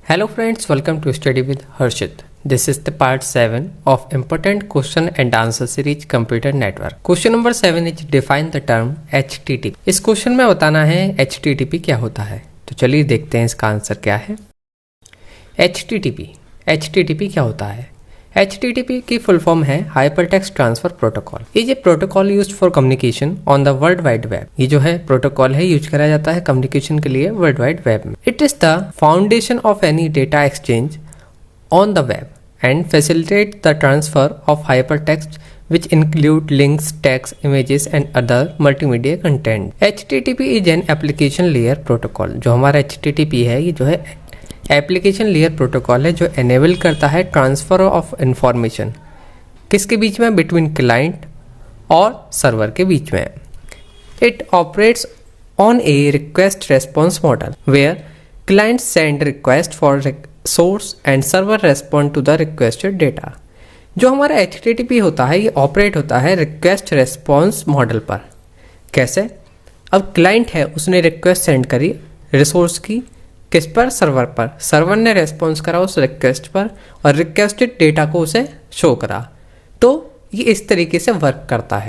Hello friends, welcome to Study with Harshit. This is the part 7 of important question and answer series Computer Network. Question number 7 is define the term HTTP. इस question में बताना है HTTP क्या होता है। तो चलिए देखते हैं इसका आंसर क्या है। HTTP क्या होता है? HTTP की फुल फॉर्म है hypertext transfer protocol. Is a protocol used for communication on the world wide web. ये जो है प्रोटोकॉल है यूज करा जाता है कम्युनिकेशन के लिए वर्ल्ड वाइड वेब में। It is the foundation of any data exchange on the web and facilitate the transfer of hypertext which include links, text, images and other multimedia content. HTTP is an application layer protocol. जो हमारा HTTP है ये जो है application layer protocol है जो enable करता है ट्रांसफर ऑफ इंफॉर्मेशन किसके बीच में, बिटवीन क्लाइंट और सर्वर के बीच में। It operates on a request response model where client send request for source and server respond to the requested data. जो हमारा HTTP होता है ये ऑपरेट होता है रिक्वेस्ट रेस्पॉन्स मॉडल पर। कैसे? अब क्लाइंट है उसने रिक्वेस्ट सेंड करी रिसोर्स की किस पर, सर्वर पर। सर्वर ने रेस्पॉन्स करा उस रिक्वेस्ट पर और रिक्वेस्टेड डेटा को उसे शो करा। तो ये इस तरीके से वर्क करता है।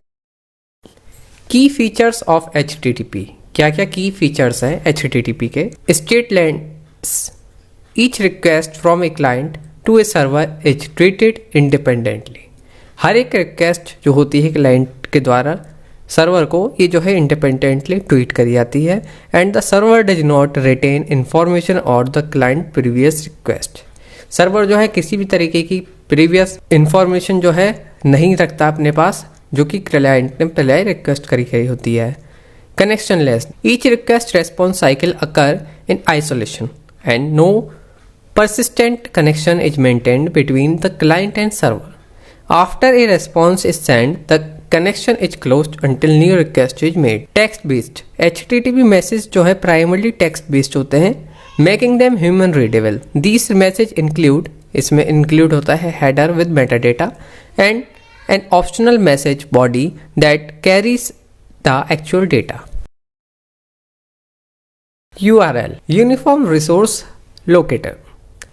की फीचर्स ऑफ HTTP, क्या क्या की फीचर्स हैं HTTP के? Stateless each request from a client to a server is treated independently. हर एक रिक्वेस्ट जो होती है क्लाइंट के द्वारा सर्वर को ये जो है इंडिपेंडेंटली ट्वीट करी जाती है and the server does not retain information और the client previous request. Server जो है किसी भी तरीके की प्रीवियस इंफॉर्मेशन जो है नहीं रखता अपने पास जो कि क्लाइंट ने पहले रिक्वेस्ट करी गई होती है। Connectionless each request response cycle occur in isolation and no persistent connection is maintained between the client and server. After a response is sent, the connection is closed until new request is made. Text based HTTP message जो है primarily text based होते हैं, making them human readable. These message include, इसमें include होता है header with metadata and an optional message body that carries the actual data. URL Uniform Resource Locator.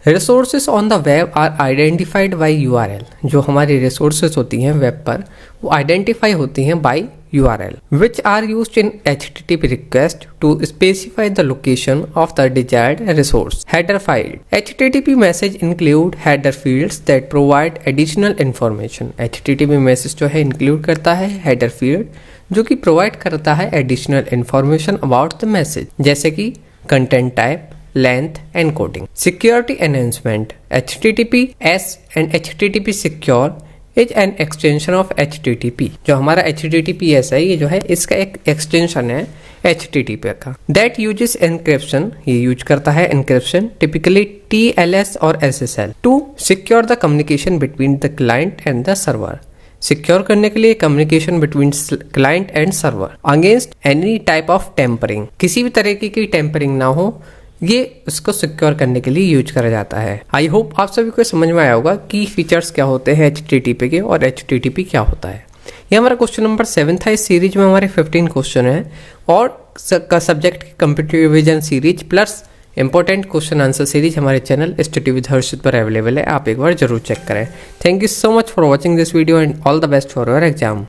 Resources on the web are identified by URL। जो हमारी resources होती हैं web पर वो identify होती हैं by URL which are used in HTTP request to specify the location of the desired resource. Header file HTTP message include header fields that provide additional information. HTTP message जो है include करता है header field जो कि provide करता है additional information about the message, जैसे कि content type, length and coding. Security enhancement HTTPS and HTTP secure is an extension of HTTP। जो हमारा HTTPS है ये जो है इसका एक एक्सटेंशन है HTTP का। That uses encryption, ये यूज करता है encryption typically TLS और SSL to secure the communication between the client and the server। Secure करने के लिए communication between client and server against any type of tampering, किसी भी तरीके की टेम्परिंग ना हो, ये उसको सिक्योर करने के लिए यूज करा जाता है। आई होप आप सभी को समझ में आया होगा की फीचर्स क्या होते हैं HTTP के और HTTP क्या होता है। ये हमारा क्वेश्चन नंबर 7 था। इस सीरीज में हमारे 15 क्वेश्चन है और का subject computer vision series plus important question answer series हमारे चैनल स्टडी विद हर्षित पर अवेलेबल है। आप एक बार जरूर चेक करें। Thank you so much for watching this video and all the best for your exam.